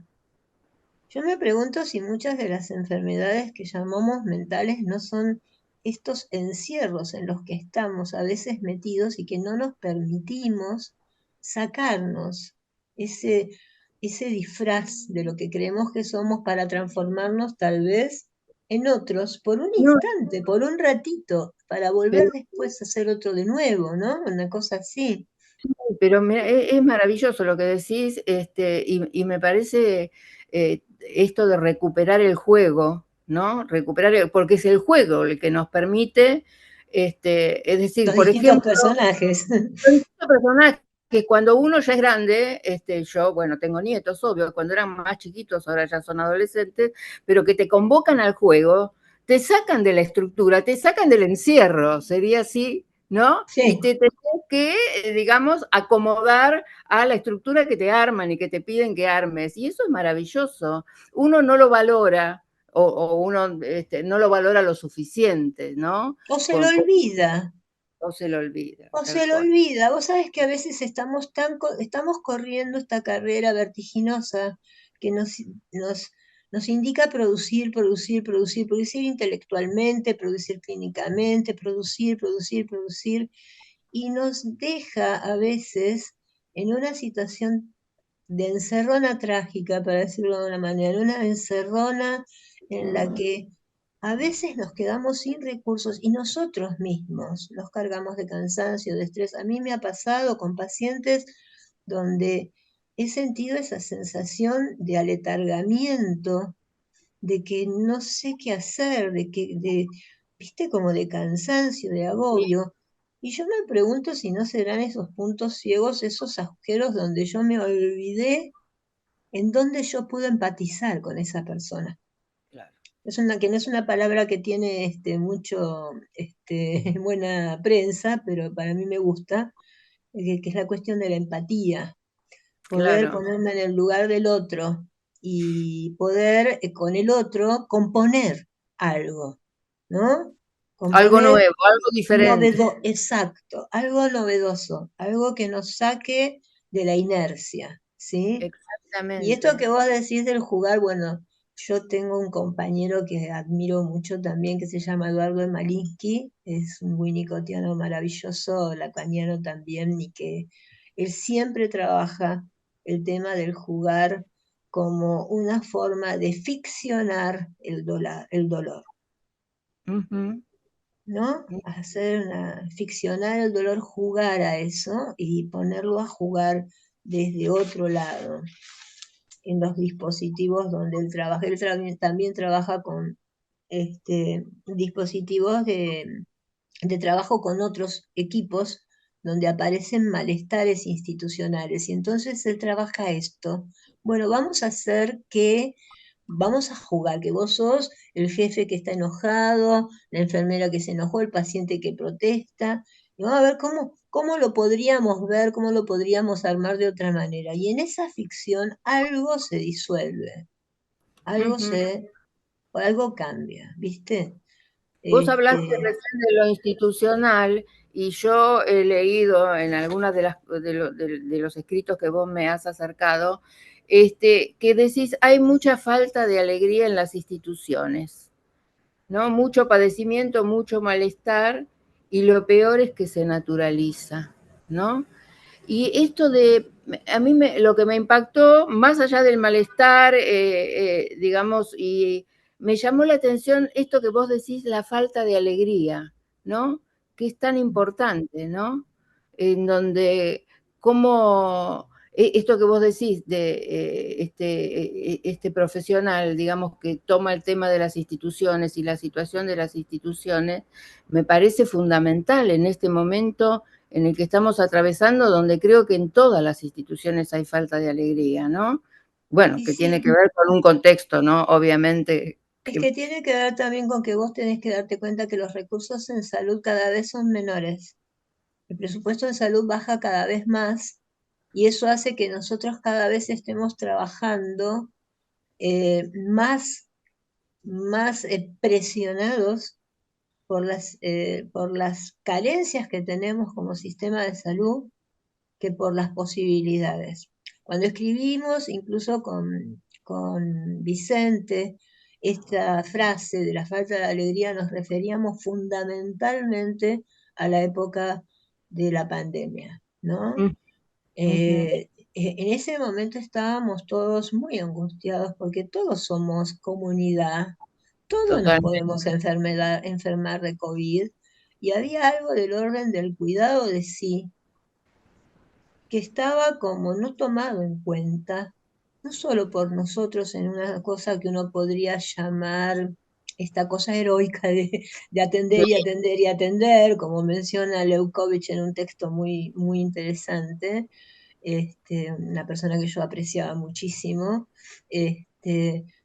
Yo me pregunto si muchas de las enfermedades que llamamos mentales no son estos encierros en los que estamos a veces metidos y que no nos permitimos sacarnos ese, ese disfraz de lo que creemos que somos para transformarnos tal vez en otros por un No, instante, por un ratito, para volver pero, después a hacer otro de nuevo, ¿no? Una cosa así. pero mira, es maravilloso lo que decís, y me parece esto de recuperar el juego, ¿no? Porque es el juego el que nos permite, es decir, Los por distintos ejemplo, personajes. esta persona que cuando uno ya es grande, yo, bueno, tengo nietos, obvio, cuando eran más chiquitos, ahora ya son adolescentes, pero que te convocan al juego, te sacan de la estructura, te sacan del encierro, sería así, ¿no? Y Sí. te tenés que, digamos, acomodar a la estructura que te arman y que te piden que armes. Y eso es maravilloso. Uno no lo valora, o uno no lo valora lo suficiente, ¿no? O se lo olvida. O se lo olvida, O tal se lo cual. olvida. Vos sabés que a veces estamos corriendo esta carrera vertiginosa que nos indica producir, producir, producir, producir intelectualmente, producir clínicamente, producir, producir, producir, y nos deja a veces en una situación de encerrona trágica, para decirlo de una manera, en una encerrona en la que a veces nos quedamos sin recursos y nosotros mismos nos cargamos de cansancio, de estrés. A mí me ha pasado con pacientes donde he sentido esa sensación de aletargamiento, de que no sé qué hacer, viste, como de cansancio, de Sí, agobio. Y yo me pregunto si no serán esos puntos ciegos, esos agujeros donde yo me olvidé en dónde yo puedo empatizar con esa persona. claro, Que no es una palabra que tiene mucho buena prensa, pero para mí me gusta, que es la cuestión de la empatía, poder claro. ponerme en el lugar del otro y poder con el otro componer algo, ¿no? Algo Componer nuevo, algo diferente. exacto, algo novedoso, algo que nos saque de la inercia, ¿sí? Y esto Exactamente. que vos decís del jugar, bueno, yo tengo un compañero que admiro mucho también, que se llama Eduardo Malinsky, es un winnicottiano maravilloso, lacaniano también, y que él siempre trabaja el tema del jugar como una forma de ficcionar el dolor, Ujú. ¿no? Ficcionar el dolor, jugar a eso y ponerlo a jugar desde otro lado en los dispositivos donde él trabaja. También trabaja con dispositivos de trabajo con otros equipos donde aparecen malestares institucionales. Y entonces él trabaja esto. Bueno, vamos a jugar, que vos sos el jefe que está enojado, la enfermera que se enojó, el paciente que protesta, y vamos a ver cómo lo podríamos ver, cómo lo podríamos armar de otra manera. Y en esa ficción algo se disuelve, algo Ujú. se, algo cambia, ¿viste? Vos hablaste Este, recién de lo institucional y yo he leído en algunas de los escritos que vos me has acercado, que decís hay mucha falta de alegría en las instituciones, ¿no? Mucho padecimiento, mucho malestar y lo peor es que se naturaliza, ¿no? Y esto a mí lo que me impactó, más allá del malestar, digamos, y me llamó la atención esto que vos decís, la falta de alegría, ¿no? Que es tan importante, ¿no? En donde, como esto que vos decís de este profesional, digamos, que toma el tema de las instituciones y la situación de las instituciones, me parece fundamental en este momento en el que estamos atravesando, donde creo que en todas las instituciones hay falta de alegría, ¿no? Bueno, y que tiene sí, que ver con un contexto, ¿no? Obviamente. es que tiene que ver también con que vos tenés que darte cuenta que los recursos en salud cada vez son menores. El presupuesto de salud baja cada vez más y eso hace que nosotros cada vez estemos trabajando más presionados por las carencias que tenemos como sistema de salud que por las posibilidades. Cuando escribimos, incluso con Vicente, esta frase de la falta de alegría nos referíamos fundamentalmente a la época de la pandemia, ¿no? Uh -huh. En ese momento estábamos todos muy angustiados porque todos somos comunidad, todos nos Totalmente. podemos enfermar de COVID y había algo del orden del cuidado de sí que estaba como no tomado en cuenta, no solo por nosotros en una cosa que uno podría llamar esta cosa heroica de atender y atender y atender, como menciona Leukovich en un texto muy, muy interesante, una persona que yo apreciaba muchísimo,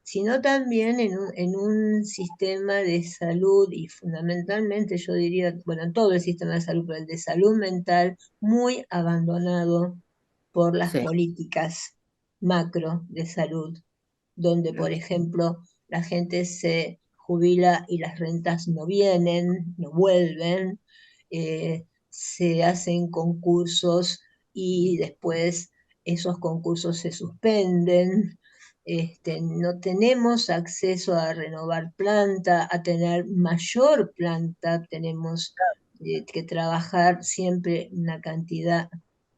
sino también en un sistema de salud y fundamentalmente yo diría, bueno, en todo el sistema de salud, pero el de salud mental muy abandonado por las Sí, políticas macro de salud, donde, por sí. ejemplo, la gente se jubila y las rentas no vienen, no vuelven, se hacen concursos y después esos concursos se suspenden. No tenemos acceso a renovar planta, a tener mayor planta, tenemos que trabajar siempre una cantidad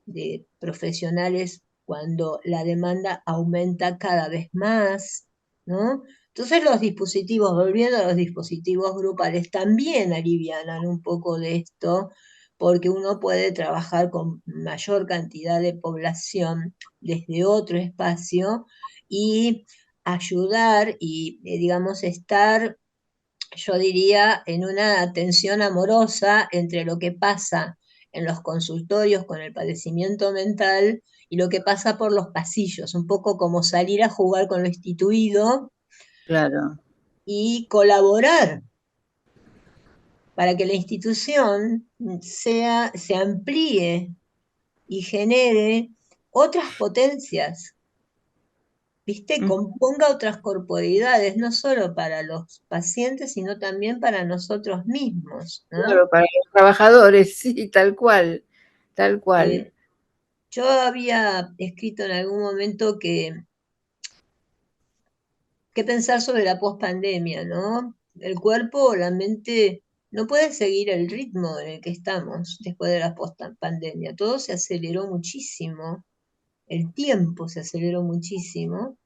de profesionales cuando la demanda aumenta cada vez más, ¿no? Entonces los dispositivos, volviendo a los dispositivos grupales, también alivianan un poco de esto, porque uno puede trabajar con mayor cantidad de población desde otro espacio y ayudar y, digamos, estar, yo diría, en una tensión amorosa entre lo que pasa en los consultorios con el padecimiento mental y lo que pasa por los pasillos, un poco como salir a jugar con lo instituido Claro. y colaborar para que la institución se amplíe y genere otras potencias, ¿viste? Mm, Componga otras corporeidades, no solo para los pacientes, sino también para nosotros mismos, ¿no? claro, para los trabajadores, sí, tal cual, tal cual. Eh, yo había escrito en algún momento que pensar sobre la pospandemia, ¿no? El cuerpo o la mente no puede seguir el ritmo en el que estamos después de la pospandemia. Todo se aceleró muchísimo, el tiempo se aceleró muchísimo.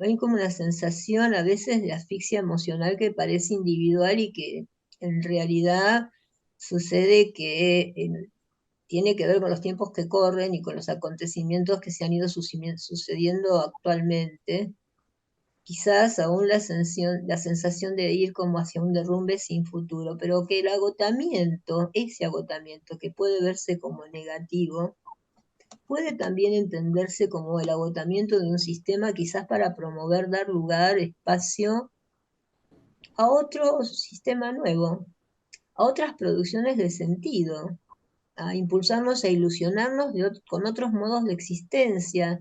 Hay como una sensación a veces de asfixia emocional que parece individual y que en realidad sucede que tiene que ver con los tiempos que corren y con los acontecimientos que se han ido sucediendo actualmente. Quizás aún la sensación de ir como hacia un derrumbe sin futuro, pero que el agotamiento, ese agotamiento que puede verse como negativo, puede también entenderse como el agotamiento de un sistema quizás para promover, dar lugar, espacio a otro sistema nuevo, a otras producciones de sentido, a impulsarnos a ilusionarnos con otros modos de existencia,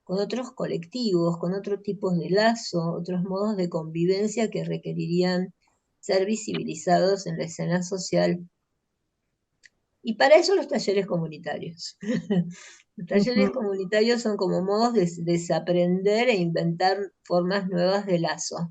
con otros colectivos, con otros tipos de lazo, otros modos de convivencia que requerirían ser visibilizados en la escena social. Y para eso los talleres comunitarios. Los talleres Ujú. comunitarios son como modos de desaprender e inventar formas nuevas de lazo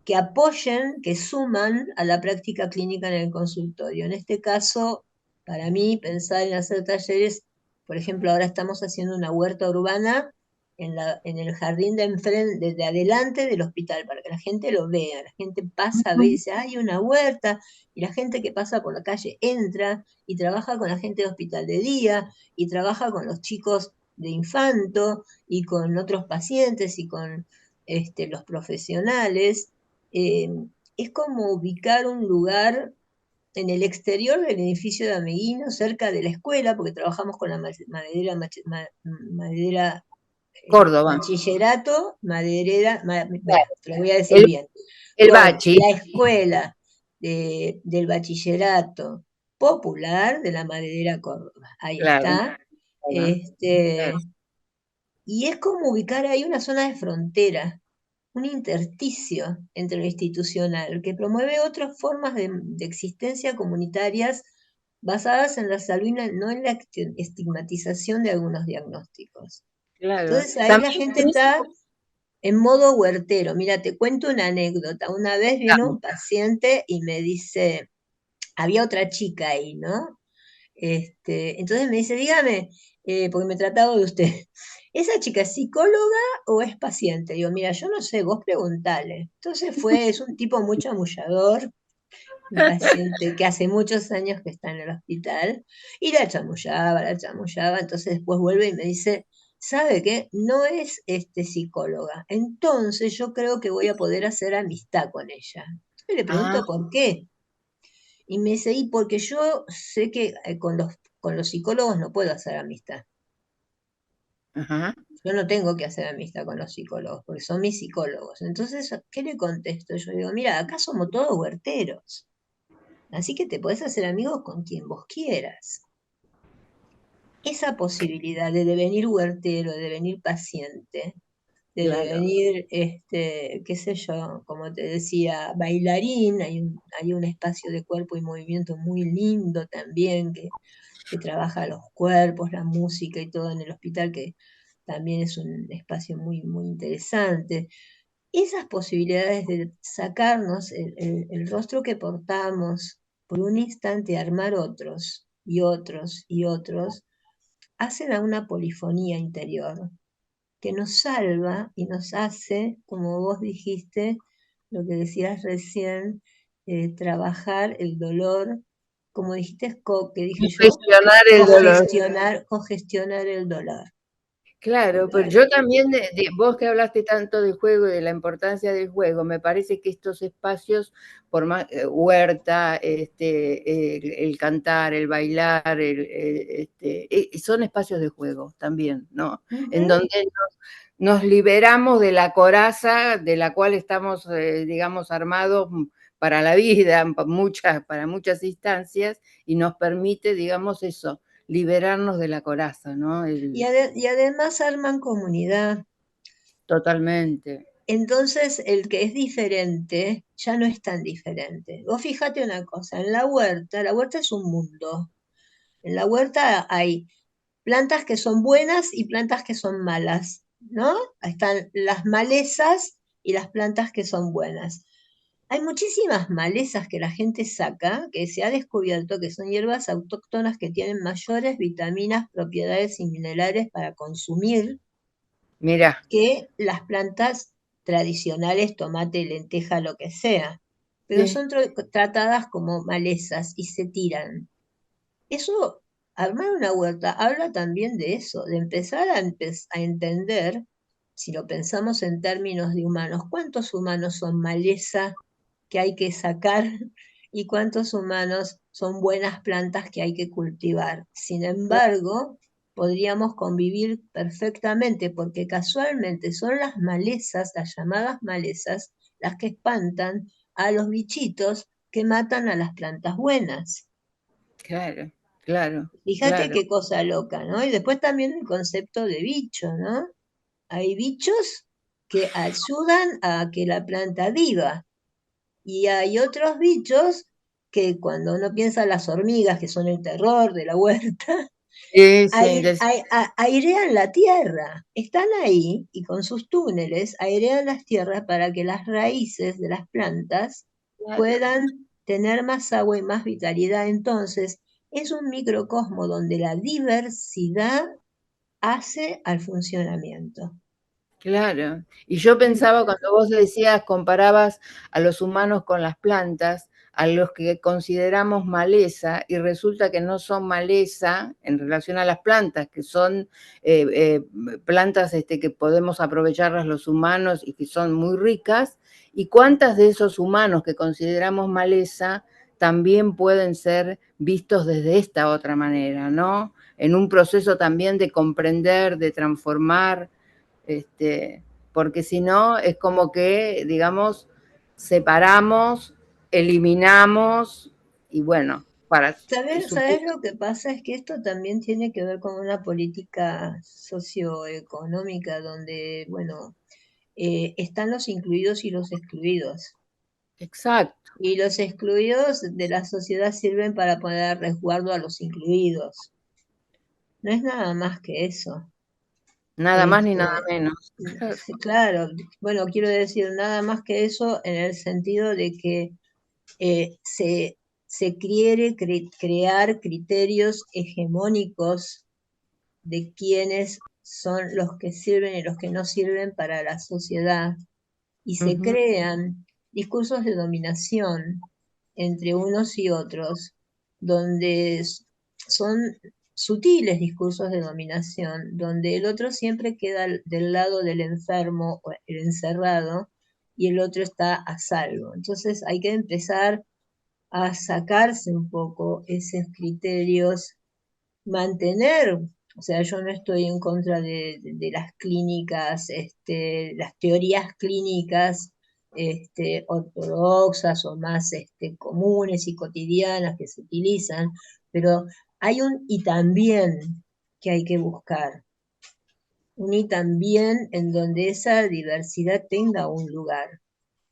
que apoyen, que suman a la práctica clínica en el consultorio. En este caso, para mí, pensar en hacer talleres, por ejemplo, ahora estamos haciendo una huerta urbana en el jardín de enfrente, de adelante del hospital, para que la gente lo vea. La gente pasa, ve y dice, hay una huerta, y la gente que pasa por la calle entra y trabaja con la gente de hospital de día, y trabaja con los chicos de infanto, y con otros pacientes, y con los profesionales. eh, es como ubicar un lugar en el exterior del edificio de Ameguino, cerca de la escuela, porque trabajamos con la maderera, Córdoba, bachillerato, maderera, bueno, claro. te lo voy a decir El, bien, el con bachi, la escuela del bachillerato popular de la maderera Córdoba. Ahí claro, está. claro, claro. Este, y es como ubicar ahí una zona de frontera, un intersticio entre lo institucional, que promueve otras formas de existencia comunitarias basadas en la salud y no en la estigmatización de algunos diagnósticos. Claro. Entonces ahí la También gente está en modo huertero. Mira, te cuento una anécdota. Una vez vino un paciente y me dice, había otra chica ahí, ¿no? Entonces me dice, dígame, porque me trataba de usted, ¿esa chica es psicóloga o es paciente? Digo, mira, yo no sé, vos preguntale. Entonces es un tipo muy chamullador, un paciente que hace muchos años que está en el hospital, y la chamullaba, entonces después vuelve y me dice, ¿sabe qué? No es psicóloga, entonces yo creo que voy a poder hacer amistad con ella. Entonces le Ah, pregunto por qué. Y me dice, y porque yo sé que con los psicólogos no puedo hacer amistad. ajá. Yo no tengo que hacer amistad con los psicólogos, porque son mis psicólogos. Entonces, ¿qué le contesto? Yo digo, mira, acá somos todos huerteros. Así que te podés hacer amigos con quien vos quieras. Esa posibilidad de devenir huertero, de devenir paciente, debe claro. venir, qué sé yo, como te decía, bailarín, hay un espacio de cuerpo y movimiento muy lindo también, que trabaja los cuerpos, la música y todo en el hospital, que también es un espacio muy, muy interesante. Esas posibilidades de sacarnos el rostro que portamos por un instante, armar otros y otros y otros, hacen a una polifonía interior que nos salva y nos hace, como vos dijiste, lo que decías recién, trabajar el dolor, como dijiste, que dije yo, Gestionar el dolor. congestionar el dolor. Claro, pero Total. yo también, vos que hablaste tanto del juego y de la importancia del juego, me parece que estos espacios, por más huerta, el cantar, el bailar, son espacios de juego también, ¿no? En Ujú. donde nos liberamos de la coraza de la cual estamos, digamos, armados para la vida, para muchas instancias, y nos permite, digamos, eso, liberarnos de la coraza, ¿no? Y además arman comunidad. Totalmente. Entonces, el que es diferente ya no es tan diferente. Vos fíjate una cosa, en la huerta es un mundo. En la huerta hay plantas que son buenas y plantas que son malas, ¿no? Están las malezas y las plantas que son buenas. Hay muchísimas malezas que la gente saca, que se ha descubierto que son hierbas autóctonas que tienen mayores vitaminas, propiedades y minerales para consumir Mira, que las plantas tradicionales, tomate, lenteja, lo que sea, pero sí, son tratadas como malezas y se tiran. Eso, armar una huerta, habla también de eso, de empezar a entender, si lo pensamos en términos de humanos, cuántos humanos son maleza que hay que sacar y cuántos humanos son buenas plantas que hay que cultivar. Sin embargo, podríamos convivir perfectamente porque casualmente son las malezas, las llamadas malezas, las que espantan a los bichitos que matan a las plantas buenas. claro, claro, Fíjate claro. qué cosa loca, ¿no? Y después también el concepto de bicho, ¿no? Hay bichos que ayudan a que la planta viva y hay otros bichos que cuando uno piensa en las hormigas, que son el terror de la huerta, Sí, sí, airean la tierra. Están ahí y con sus túneles airean las tierras para que las raíces de las plantas claro, puedan tener más agua y más vitalidad. Entonces, es un microcosmo donde la diversidad hace al funcionamiento. claro. Y yo pensaba cuando vos decías, comparabas a los humanos con las plantas, a los que consideramos maleza, y resulta que no son maleza en relación a las plantas, que son plantas que podemos aprovecharlas los humanos y que son muy ricas, y cuántas de esos humanos que consideramos maleza también pueden ser vistos desde esta otra manera, ¿no? En un proceso también de comprender, de transformar, este, porque si no es como que, digamos, separamos, eliminamos y bueno, ¿Sabes lo que pasa? Es que esto también tiene que ver con una política socioeconómica donde, bueno, están los incluidos y los excluidos. exacto, Y los excluidos de la sociedad sirven para poner resguardo a los incluidos. No es nada más que eso. nada más ni nada Este, menos. Claro. claro, bueno, quiero decir nada más que eso en el sentido de que eh, se, se quiere crear criterios hegemónicos de quiénes son los que sirven y los que no sirven para la sociedad y se Ujú. crean discursos de dominación entre unos y otros, donde son sutiles discursos de dominación, donde el otro siempre queda del lado del enfermo o el encerrado y el otro está a salvo. Entonces hay que empezar a sacarse un poco esos criterios, mantener, o sea, yo no estoy en contra de las clínicas, las teorías clínicas ortodoxas o más comunes y cotidianas que se utilizan, pero hay un y también que hay que buscar. uní también en donde esa diversidad tenga un lugar,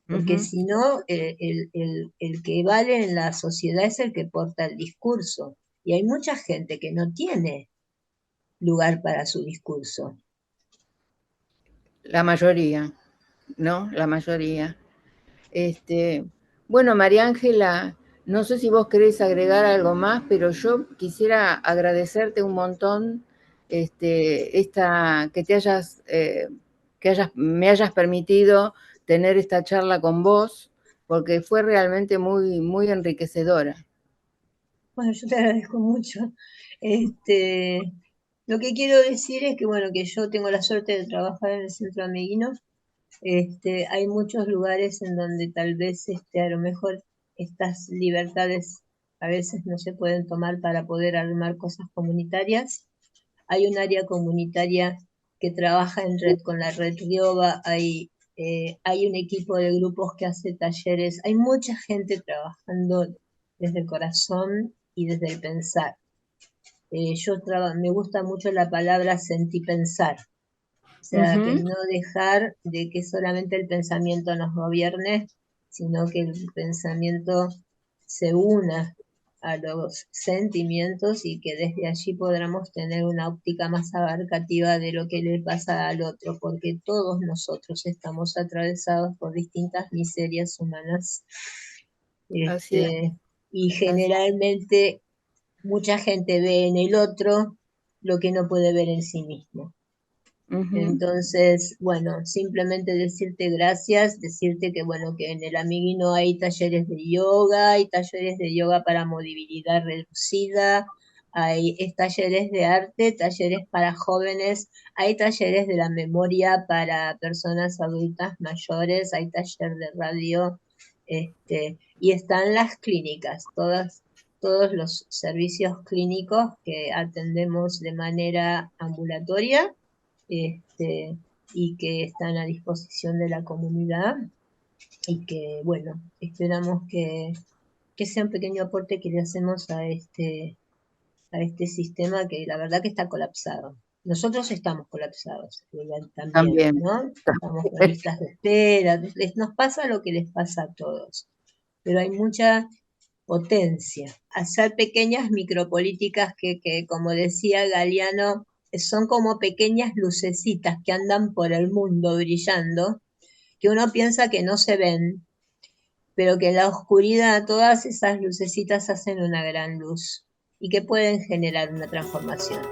porque Ujú. si no, el que vale en la sociedad es el que porta el discurso, y hay mucha gente que no tiene lugar para su discurso. La mayoría, ¿no? La mayoría. Este, bueno, María Ángela, no sé si vos querés agregar algo más, pero yo quisiera agradecerte un montón que te hayas, me hayas permitido tener esta charla con vos, porque fue realmente muy, muy enriquecedora. Bueno, yo te agradezco mucho. Este, lo que quiero decir es que, bueno, que yo tengo la suerte de trabajar en el Centro Ameguino. Hay muchos lugares en donde tal vez a lo mejor estas libertades a veces no se pueden tomar para poder armar cosas comunitarias. Hay un área comunitaria que trabaja en red con la red Rioba, hay un equipo de grupos que hace talleres, hay mucha gente trabajando desde el corazón y desde el pensar. Me gusta mucho la palabra sentipensar, o sea, que Ujú. no dejar de que solamente el pensamiento nos gobierne, sino que el pensamiento se una a los sentimientos y que desde allí podamos tener una óptica más abarcativa de lo que le pasa al otro, porque todos nosotros estamos atravesados por distintas miserias humanas. Así es, Este, y así. generalmente mucha gente ve en el otro lo que no puede ver en sí mismo. Ujú. Entonces, bueno, simplemente decirte gracias, decirte que bueno, que en el Amiguino hay talleres de yoga para movilidad reducida, talleres de arte, talleres para jóvenes, hay talleres de la memoria para personas adultas mayores, hay taller de radio, y están las clínicas, todos los servicios clínicos que atendemos de manera ambulatoria, este, y que están a disposición de la comunidad y que, bueno, esperamos que sea un pequeño aporte que le hacemos a este sistema que la verdad que está colapsado. Nosotros estamos colapsados también, También. ¿no? Estamos con listas de espera, nos pasa lo que les pasa a todos, pero hay mucha potencia, hacer pequeñas micropolíticas que, como decía Galeano, son como pequeñas lucecitas que andan por el mundo brillando, que uno piensa que no se ven, pero que en la oscuridad todas esas lucecitas hacen una gran luz y que pueden generar una transformación.